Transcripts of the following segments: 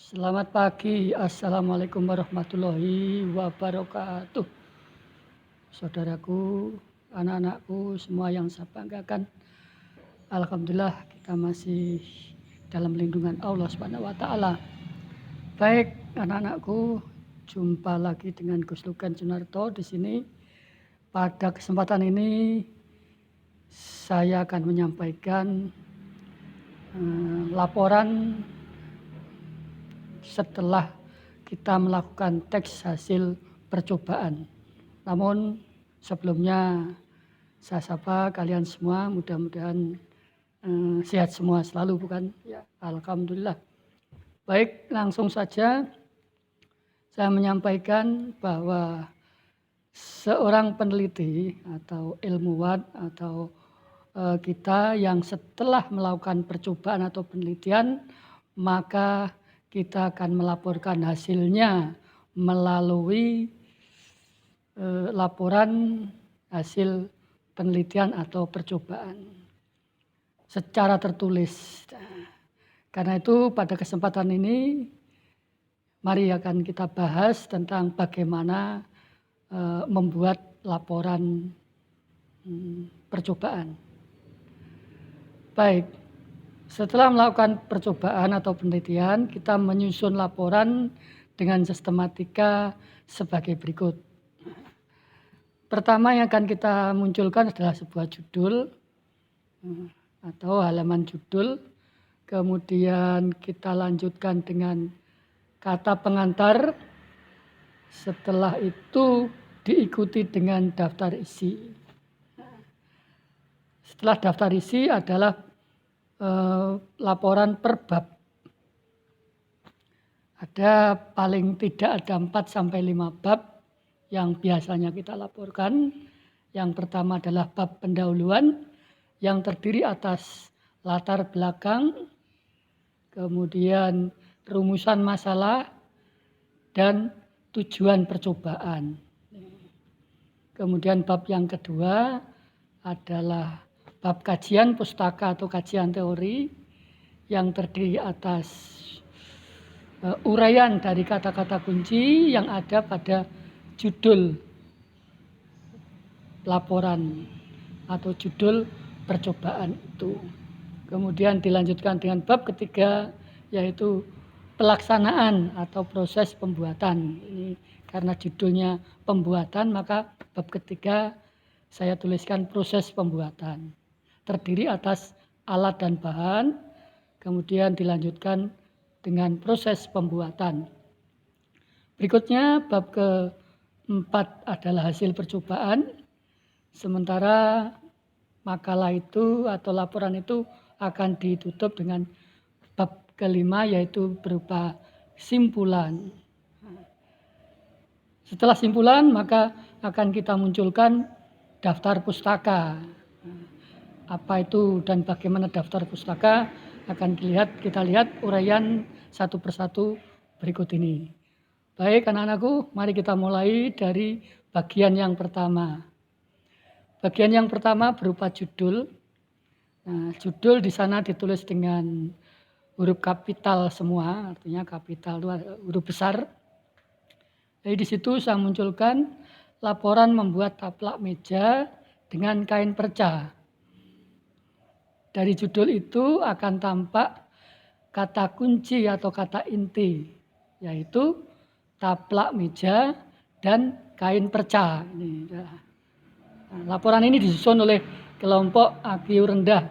Selamat pagi, Assalamualaikum warahmatullahi wabarakatuh. Saudaraku, anak-anakku, semua yang saya banggakan. Alhamdulillah kita masih dalam lindungan Allah Subhanahu wa taala. Baik, anak-anakku, jumpa lagi dengan Gus Lugan Sunarto di sini. Pada kesempatan ini saya akan menyampaikan laporan setelah kita melakukan teks hasil percobaan. Namun sebelumnya saya sapa kalian semua, mudah-mudahan sehat semua selalu, bukan? Ya, alhamdulillah. Baik, langsung saja saya menyampaikan bahwa seorang peneliti atau ilmuwan atau kita yang setelah melakukan percobaan atau penelitian, maka kita akan melaporkan hasilnya melalui laporan hasil penelitian atau percobaan secara tertulis. Karena itu pada kesempatan ini mari akan kita bahas tentang bagaimana membuat laporan percobaan. Baik, setelah melakukan percobaan atau penelitian, kita menyusun laporan dengan sistematika sebagai berikut. Pertama yang akan kita munculkan adalah sebuah judul atau halaman judul. Kemudian kita lanjutkan dengan kata pengantar. Setelah itu diikuti dengan daftar isi. Setelah daftar isi adalah laporan per bab. Ada paling tidak ada 4 sampai 5 bab yang biasanya kita laporkan. Yang pertama adalah bab pendahuluan yang terdiri atas latar belakang, kemudian rumusan masalah, dan tujuan percobaan. Kemudian bab yang kedua adalah bab kajian pustaka atau kajian teori yang terdiri atas uraian dari kata-kata kunci yang ada pada judul laporan atau judul percobaan itu. Kemudian dilanjutkan dengan bab ketiga yaitu pelaksanaan atau proses pembuatan. Ini karena judulnya pembuatan, maka bab ketiga saya tuliskan proses pembuatan. Terdiri atas alat dan bahan, kemudian dilanjutkan dengan proses pembuatan. Berikutnya bab keempat adalah hasil percobaan, sementara makalah itu atau laporan itu akan ditutup dengan bab kelima yaitu berupa simpulan. Setelah simpulan maka akan kita munculkan daftar pustaka. Apa itu dan bagaimana daftar pustaka akan kita lihat uraian satu persatu berikut ini. Baik anak-anakku, mari kita mulai dari bagian yang pertama. Bagian yang pertama berupa judul. Nah, judul di sana ditulis dengan huruf kapital semua, artinya kapital itu huruf besar. Jadi di situ saya munculkan laporan membuat taplak meja dengan kain perca. Dari judul itu akan tampak kata kunci atau kata inti, yaitu taplak meja dan kain perca. Nah, laporan ini disusun oleh kelompok IQ rendah,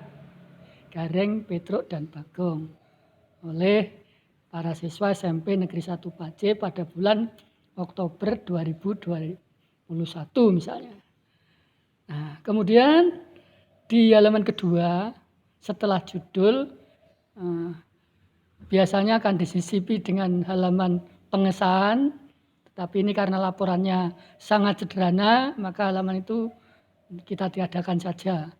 Gareng, Petruk, dan Bagong oleh para siswa SMP Negeri 1 Pace pada bulan Oktober 2021 misalnya. Nah, kemudian di halaman kedua setelah judul biasanya akan disisipi dengan halaman pengesahan, tetapi ini karena laporannya sangat sederhana, maka halaman itu kita tiadakan saja.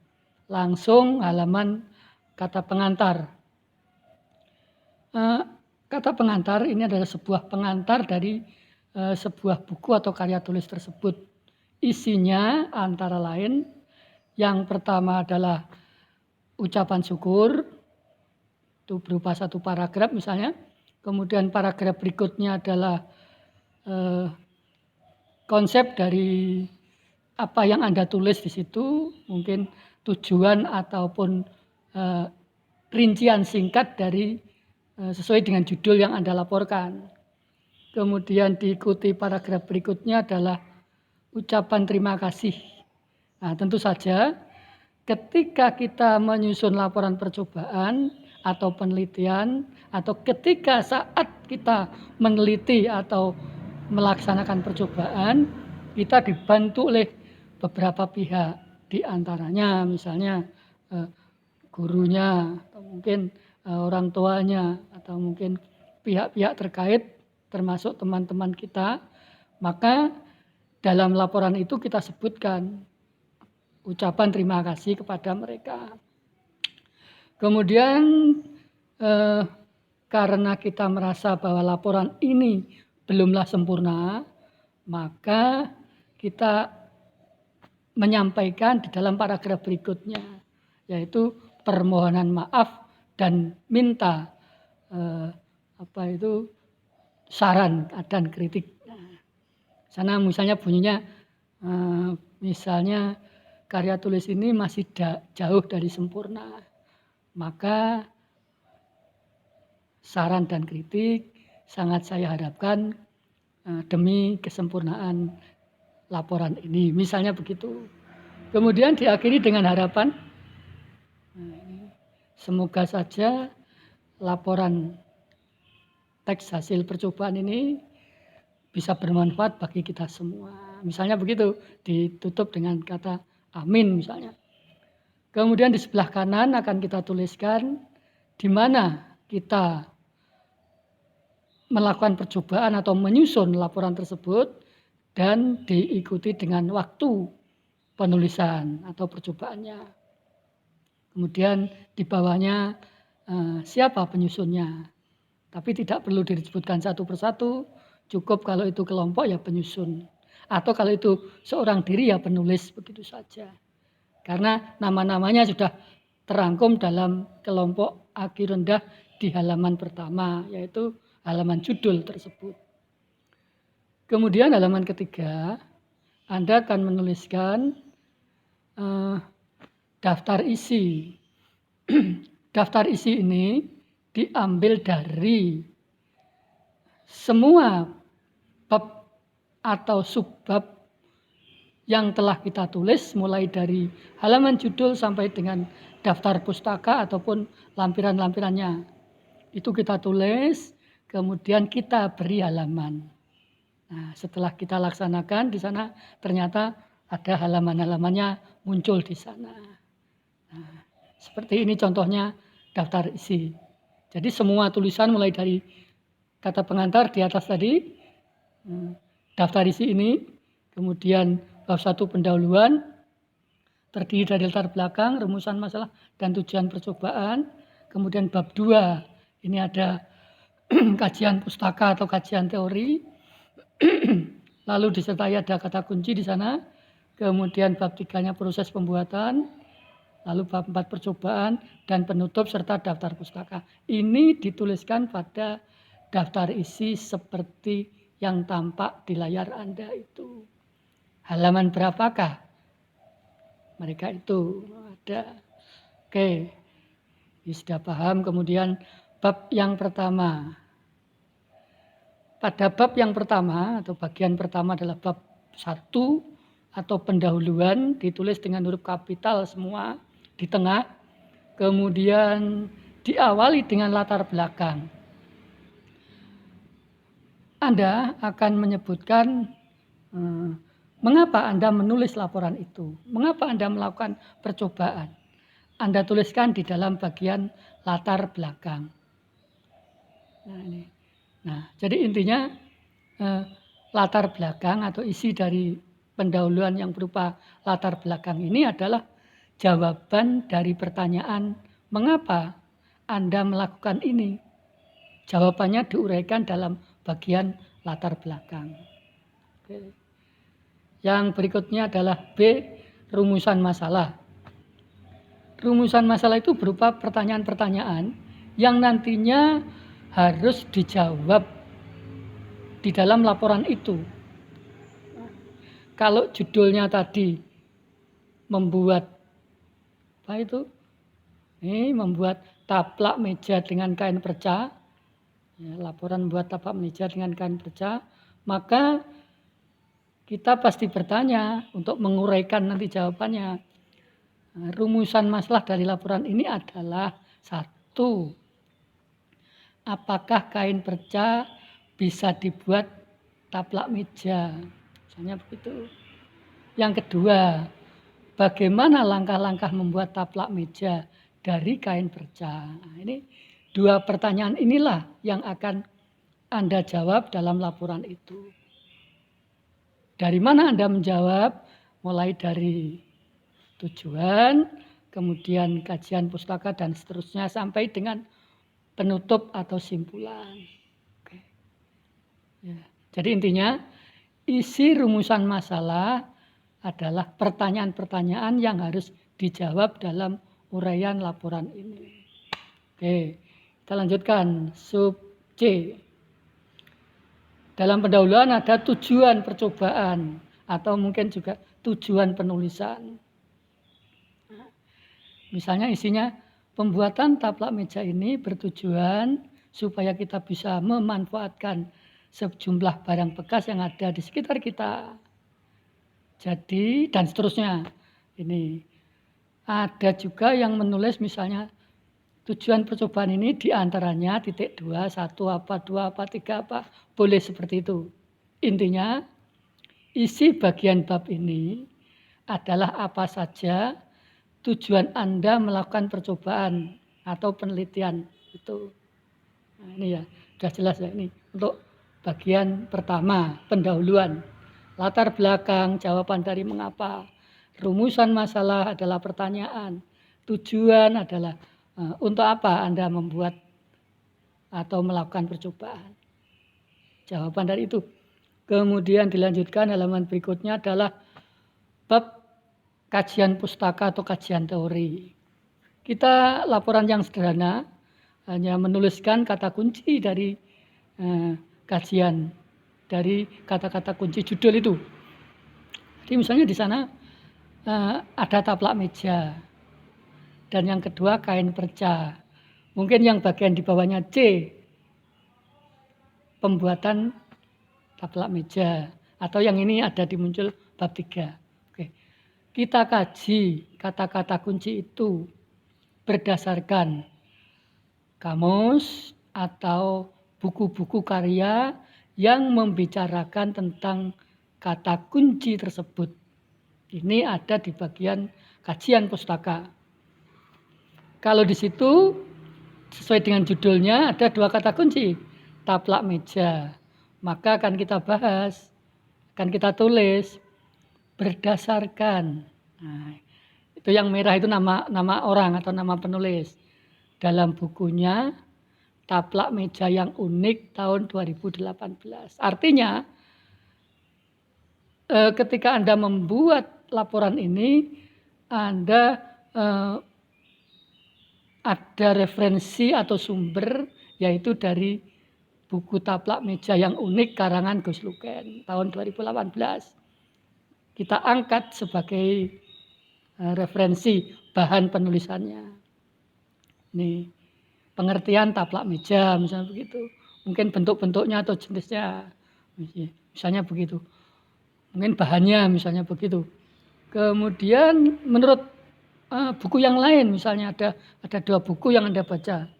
Langsung halaman kata pengantar. Kata pengantar ini adalah sebuah pengantar dari sebuah buku atau karya tulis tersebut. Isinya antara lain yang pertama adalah ucapan syukur, itu berupa satu paragraf misalnya. Kemudian paragraf berikutnya adalah konsep dari apa yang Anda tulis di situ, mungkin tujuan ataupun rincian singkat dari sesuai dengan judul yang Anda laporkan. Kemudian diikuti paragraf berikutnya adalah ucapan terima kasih. Nah, tentu saja ketika kita menyusun laporan percobaan atau penelitian, atau ketika saat kita meneliti atau melaksanakan percobaan, kita dibantu oleh beberapa pihak, di antaranya misalnya gurunya, atau mungkin orang tuanya, atau mungkin pihak-pihak terkait termasuk teman-teman kita. Maka dalam laporan itu kita sebutkan ucapan terima kasih kepada mereka. Kemudian karena kita merasa bahwa laporan ini belumlah sempurna, maka kita menyampaikan di dalam paragraf berikutnya, yaitu permohonan maaf dan minta saran dan kritik. Sana misalnya bunyinya, misalnya karya tulis ini masih jauh dari sempurna, maka saran dan kritik sangat saya harapkan demi kesempurnaan laporan ini, misalnya begitu. Kemudian diakhiri dengan harapan, semoga saja laporan teks hasil percobaan ini bisa bermanfaat bagi kita semua. Misalnya begitu, ditutup dengan kata amin misalnya. Kemudian di sebelah kanan akan kita tuliskan di mana kita melakukan percobaan atau menyusun laporan tersebut dan diikuti dengan waktu penulisan atau percobaannya. Kemudian di bawahnya siapa penyusunnya. Tapi tidak perlu disebutkan satu persatu, cukup kalau itu kelompok ya penyusun. Atau kalau itu seorang diri ya penulis, begitu saja. Karena nama-namanya sudah terangkum dalam kelompok AG rendah di halaman pertama, yaitu halaman judul tersebut. Kemudian halaman ketiga, Anda akan menuliskan daftar isi. Daftar isi ini diambil dari semua bab atau subbab yang telah kita tulis, mulai dari halaman judul sampai dengan daftar pustaka ataupun lampiran-lampirannya. Itu kita tulis, kemudian kita beri halaman. Nah, setelah kita laksanakan di sana ternyata ada halaman-halamannya muncul di sana. Nah, seperti ini contohnya daftar isi. Jadi semua tulisan mulai dari kata pengantar di atas tadi, daftar isi ini, kemudian bab 1 pendahuluan, terdiri dari latar belakang, rumusan masalah, dan tujuan percobaan. Kemudian bab 2, ini ada kajian pustaka atau kajian teori. Lalu disertai ada kata kunci di sana. Kemudian bab 3-nya proses pembuatan. Lalu bab 4 percobaan dan penutup serta daftar pustaka. Ini dituliskan pada daftar isi seperti yang tampak di layar Anda itu. Halaman berapakah? Mereka itu ada. Oke, sudah paham. Kemudian bab yang pertama. Pada bab yang pertama atau bagian pertama adalah bab 1 atau pendahuluan, ditulis dengan huruf kapital semua di tengah. Kemudian diawali dengan latar belakang. Anda akan menyebutkan mengapa Anda menulis laporan itu, mengapa Anda melakukan percobaan. Anda tuliskan di dalam bagian latar belakang. Nah, jadi intinya latar belakang atau isi dari pendahuluan yang berupa latar belakang ini adalah jawaban dari pertanyaan mengapa Anda melakukan ini. Jawabannya diuraikan dalam bagian latar belakang. Oke. Yang berikutnya adalah B, rumusan masalah. Rumusan masalah itu berupa pertanyaan-pertanyaan yang nantinya harus dijawab di dalam laporan itu. Kalau judulnya tadi membuat apa itu? Membuat taplak meja dengan kain perca, ya, laporan membuat taplak meja dengan kain perca, maka kita pasti bertanya untuk menguraikan nanti jawabannya. Rumusan masalah dari laporan ini adalah 1. Apakah kain perca bisa dibuat taplak meja? Misalnya begitu. Yang kedua, bagaimana langkah-langkah membuat taplak meja dari kain perca? Nah, ini 2 pertanyaan inilah yang akan Anda jawab dalam laporan itu. Dari mana Anda menjawab? Mulai dari tujuan, kemudian kajian pustaka dan seterusnya sampai dengan penutup atau simpulan. Oke. Ya. Jadi intinya isi rumusan masalah adalah pertanyaan-pertanyaan yang harus dijawab dalam uraian laporan ini. Oke, kita lanjutkan sub C. Dalam pendahuluan ada tujuan percobaan atau mungkin juga tujuan penulisan. Misalnya isinya pembuatan taplak meja ini bertujuan supaya kita bisa memanfaatkan sejumlah barang bekas yang ada di sekitar kita. Jadi dan seterusnya. Ini ada juga yang menulis misalnya tujuan percobaan ini diantaranya titik 2, 1 apa, 2 apa, 3 apa, boleh seperti itu. Intinya isi bagian bab ini adalah apa saja tujuan Anda melakukan percobaan atau penelitian itu. Nah, ini ya, sudah jelas ya ini untuk bagian pertama, pendahuluan. Latar belakang, jawaban dari mengapa. Rumusan masalah adalah pertanyaan. Tujuan adalah untuk apa Anda membuat atau melakukan percobaan. Jawaban dari itu. Kemudian dilanjutkan halaman berikutnya adalah bab kajian pustaka atau kajian teori. Kita laporan yang sederhana, hanya menuliskan kata kunci dari kajian, dari kata-kata kunci judul itu. Jadi misalnya di sana ada taplak meja, dan yang kedua kain perca. Mungkin yang bagian di bawahnya C, pembuatan taplak meja, atau yang ini ada di muncul bab 3. Oke. Kita kaji kata-kata kunci itu berdasarkan kamus atau buku-buku karya yang membicarakan tentang kata kunci tersebut. Ini ada di bagian kajian pustaka. Kalau di situ sesuai dengan judulnya ada 2 kata kunci, taplak meja. Maka akan kita bahas, akan kita tulis berdasarkan. Nah, itu yang merah itu nama orang atau nama penulis. Dalam bukunya Taplak Meja yang Unik tahun 2018. Artinya ketika Anda membuat laporan ini, Anda ada referensi atau sumber yaitu dari buku Taplak Meja yang Unik karangan Gus Luken tahun 2018. Kita angkat sebagai referensi bahan penulisannya. Ini pengertian taplak meja misalnya begitu. Mungkin bentuk-bentuknya atau jenisnya misalnya begitu. Mungkin bahannya misalnya begitu. Kemudian menurut buku yang lain misalnya ada 2 buku yang Anda baca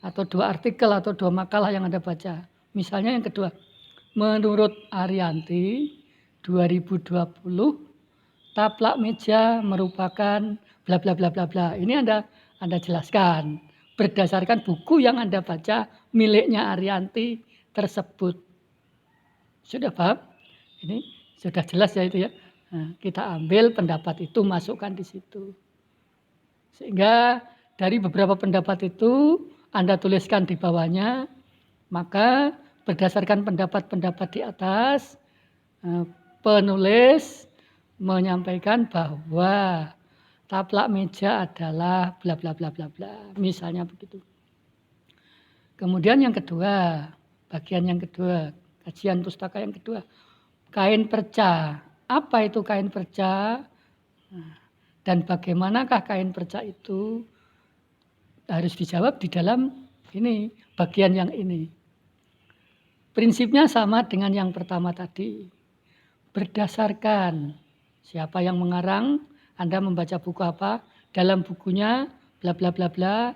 atau 2 artikel atau 2 makalah yang Anda baca. Misalnya yang kedua, menurut Arianti 2020 taplak meja merupakan bla bla bla bla bla. Ini Anda jelaskan berdasarkan buku yang Anda baca miliknya Arianti tersebut. Sudah paham? Ini sudah jelas ya itu ya. Nah, kita ambil pendapat itu, masukkan di situ. Sehingga dari beberapa pendapat itu Anda tuliskan di bawahnya, maka berdasarkan pendapat-pendapat di atas, penulis menyampaikan bahwa taplak meja adalah bla bla bla bla bla, misalnya begitu. Kemudian yang kedua, bagian yang kedua, kajian pustaka yang kedua, kain perca. Apa itu kain perca? Dan bagaimanakah kain perca itu? Harus dijawab di dalam ini, bagian yang ini. Prinsipnya sama dengan yang pertama tadi. Berdasarkan siapa yang mengarang, Anda membaca buku apa, dalam bukunya bla bla bla bla,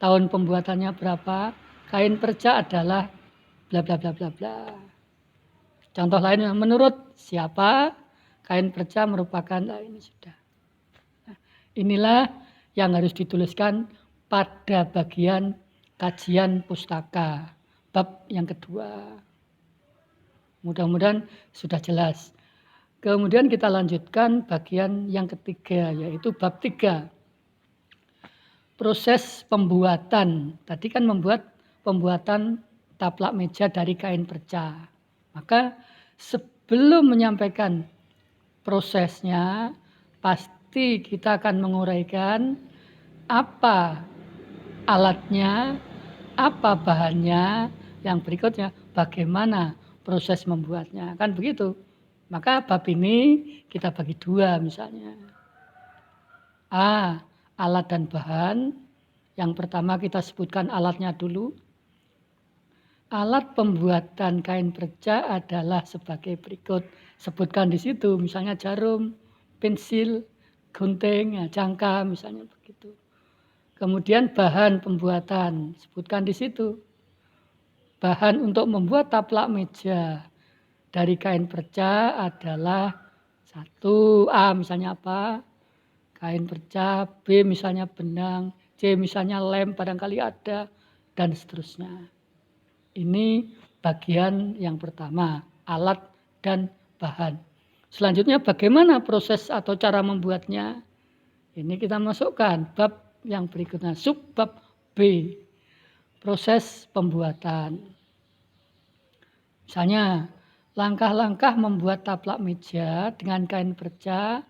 tahun pembuatannya berapa, kain perca adalah bla bla bla bla bla. Contoh lain, menurut siapa kain perca merupakan, ini sudah. Nah, inilah yang harus dituliskan pada bagian kajian pustaka, bab yang kedua. Mudah-mudahan sudah jelas. Kemudian kita lanjutkan bagian yang ketiga, yaitu bab 3. Proses pembuatan. Tadi kan pembuatan taplak meja dari kain perca. Maka sebelum menyampaikan prosesnya, pasti kita akan menguraikan apa alatnya, apa bahannya, yang berikutnya bagaimana proses membuatnya. Kan begitu. Maka bab ini kita bagi dua misalnya. A, alat dan bahan. Yang pertama kita sebutkan alatnya dulu. Alat pembuatan kain perca adalah sebagai berikut. Sebutkan di situ misalnya jarum, pensil, gunting, jangka misalnya begitu. Kemudian bahan pembuatan, sebutkan di situ. Bahan untuk membuat taplak meja dari kain perca adalah 1, A misalnya apa? Kain perca, B misalnya benang, C misalnya lem barangkali ada, dan seterusnya. Ini bagian yang pertama, alat dan bahan. Selanjutnya bagaimana proses atau cara membuatnya? Ini kita masukkan bab yang berikutnya, subbab B, proses pembuatan. Misalnya, langkah-langkah membuat taplak meja dengan kain perca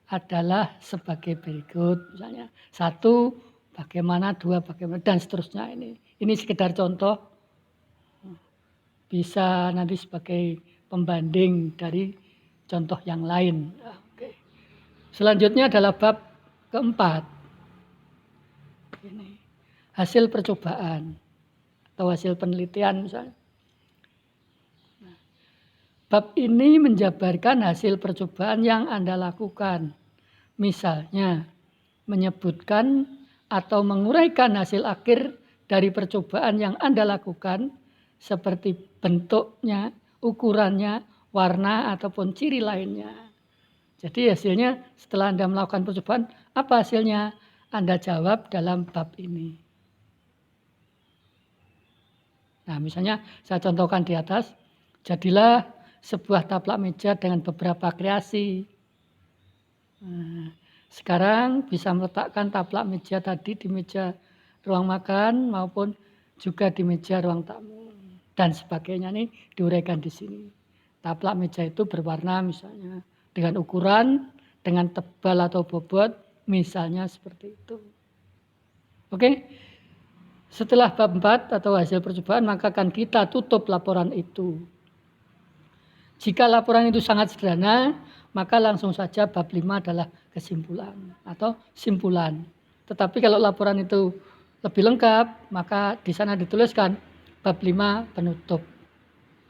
adalah sebagai berikut. Misalnya 1, bagaimana, 2, bagaimana, dan seterusnya. Ini sekedar contoh. Bisa nanti sebagai pembanding dari contoh yang lain. Oke. Selanjutnya adalah bab keempat. Ini hasil percobaan atau hasil penelitian misalnya. Bab ini menjabarkan hasil percobaan yang Anda lakukan. Misalnya, menyebutkan atau menguraikan hasil akhir dari percobaan yang Anda lakukan, seperti bentuknya, ukurannya, warna, ataupun ciri lainnya. Jadi hasilnya setelah Anda melakukan percobaan, apa hasilnya? Anda jawab dalam bab ini. Nah, misalnya saya contohkan di atas, jadilah sebuah taplak meja dengan beberapa kreasi. Nah, sekarang bisa meletakkan taplak meja tadi di meja ruang makan maupun juga di meja ruang tamu dan sebagainya. Ini diuraikan di sini. Taplak meja itu berwarna misalnya dengan ukuran, dengan tebal atau bobot, misalnya seperti itu. Oke. Setelah bab 4 atau hasil percobaan, maka akan kita tutup laporan itu. Jika laporan itu sangat sederhana, maka langsung saja bab 5 adalah kesimpulan atau simpulan. Tetapi kalau laporan itu lebih lengkap, maka di sana dituliskan bab 5 penutup.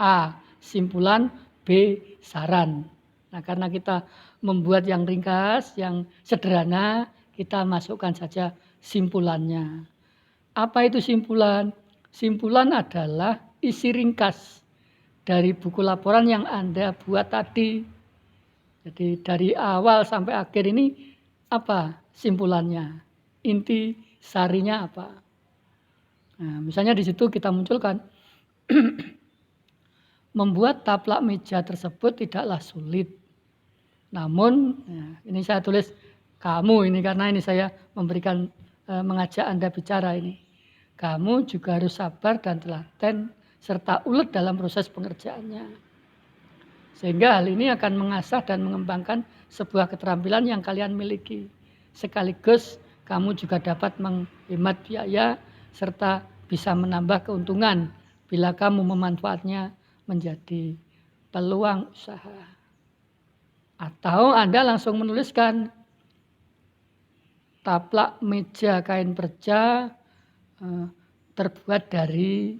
A, simpulan, B, saran. Nah, karena kita membuat yang ringkas, yang sederhana, kita masukkan saja simpulannya. Apa itu simpulan? Simpulan adalah isi ringkas dari buku laporan yang Anda buat tadi. Jadi dari awal sampai akhir ini apa simpulannya? Inti sarinya apa? Nah, misalnya di situ kita munculkan membuat taplak meja tersebut tidaklah sulit. Namun, ini saya tulis kamu ini karena ini saya memberikan mengajak Anda bicara ini. Kamu juga harus sabar dan telaten serta ulet dalam proses pengerjaannya. Sehingga hal ini akan mengasah dan mengembangkan sebuah keterampilan yang kalian miliki. Sekaligus kamu juga dapat menghemat biaya serta bisa menambah keuntungan bila kamu memanfaatnya menjadi peluang usaha. Atau Anda langsung menuliskan taplak meja kain perca terbuat dari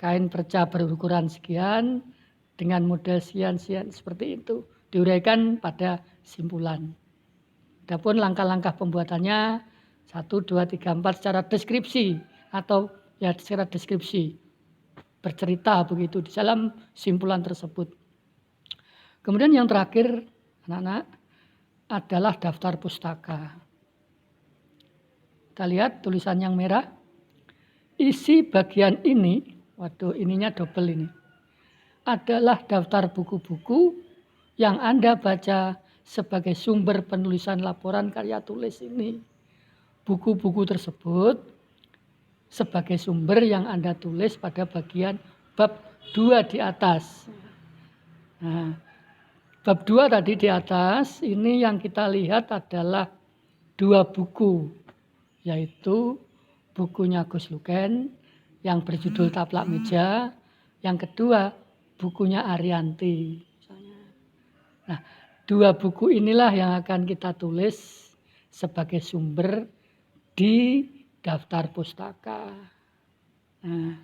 kain perca berukuran sekian dengan model sekian seperti itu. Diuraikan pada simpulan. Adapun langkah-langkah pembuatannya 1, 2, 3, 4 secara deskripsi atau secara deskripsi bercerita begitu di dalam simpulan tersebut. Kemudian yang terakhir anak-anak adalah daftar pustaka. Kita lihat tulisan yang merah. Isi bagian ini, waduh ininya double ini, adalah daftar buku-buku yang Anda baca sebagai sumber penulisan laporan karya tulis ini. Buku-buku tersebut sebagai sumber yang Anda tulis pada bagian bab 2 di atas. Nah, bab 2 tadi di atas, ini yang kita lihat adalah 2 buku, yaitu bukunya Gus Luken yang berjudul Taplak Meja, yang kedua bukunya Arianti. Nah, 2 buku inilah yang akan kita tulis sebagai sumber di daftar pustaka. Nah,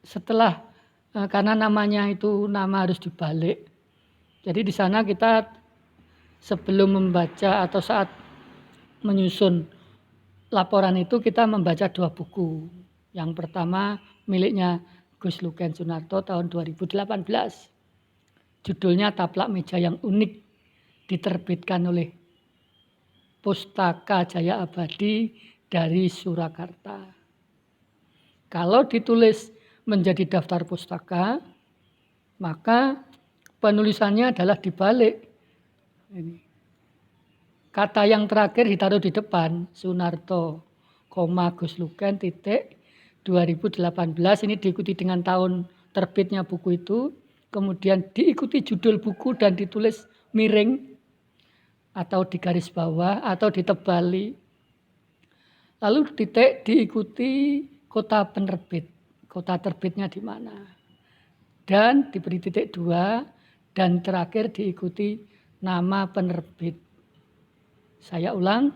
setelah karena namanya itu nama harus dibalik. Jadi di sana kita sebelum membaca atau saat menyusun laporan itu kita membaca 2 buku. Yang pertama miliknya Gus Luken Sunarto tahun 2018. Judulnya Taplak Meja yang Unik, diterbitkan oleh Pustaka Jaya Abadi dari Surakarta. Kalau ditulis menjadi daftar pustaka, maka penulisannya adalah dibalik. Ini. Kata yang terakhir ditaruh di depan, Sunarto, Gus Luken, 2018, ini diikuti dengan tahun terbitnya buku itu, kemudian diikuti judul buku dan ditulis miring, atau di garis bawah, atau ditebali. Lalu titik diikuti kota penerbit, kota terbitnya di mana. Dan diberi titik 2, dan terakhir diikuti nama penerbit. Saya ulang,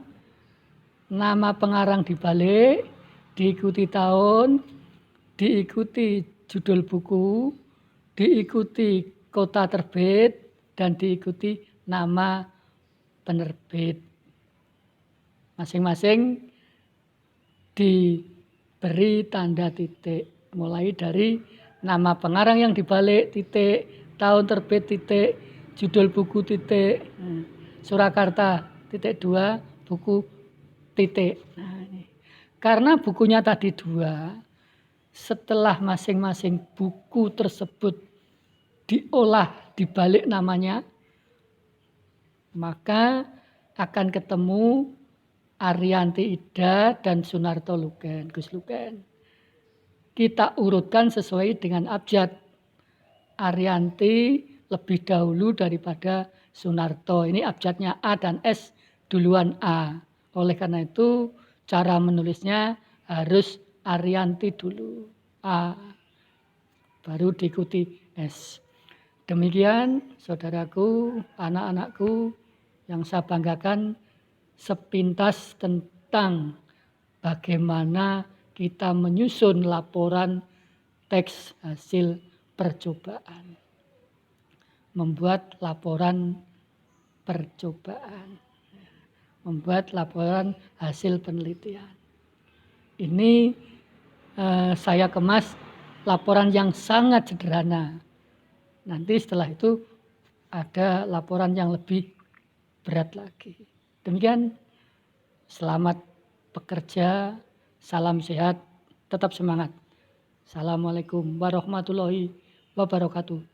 nama pengarang dibalik, diikuti tahun, diikuti judul buku, diikuti kota terbit, dan diikuti nama penerbit. Masing-masing diberi tanda titik, mulai dari nama pengarang yang dibalik titik, tahun terbit titik, judul buku titik, Surakarta titik 2, buku titik. Nah, ini. Karena bukunya tadi 2, setelah masing-masing buku tersebut diolah dibalik namanya, maka akan ketemu Arianti Ida dan Sunarto Luken, Gus Luken. Kita urutkan sesuai dengan abjad. Arianti lebih dahulu daripada Sunarto. Ini abjadnya A dan S duluan A. Oleh karena itu cara menulisnya harus Arianti dulu A, baru diikuti S. Demikian saudaraku, anak-anakku yang saya banggakan, sepintas tentang bagaimana kita menyusun laporan teks hasil percobaan. Membuat laporan percobaan. Membuat laporan hasil penelitian. Ini saya kemas laporan yang sangat sederhana. Nanti setelah itu ada laporan yang lebih berat lagi. Demikian, selamat bekerja, salam sehat, tetap semangat. Assalamualaikum warahmatullahi wabarakatuh.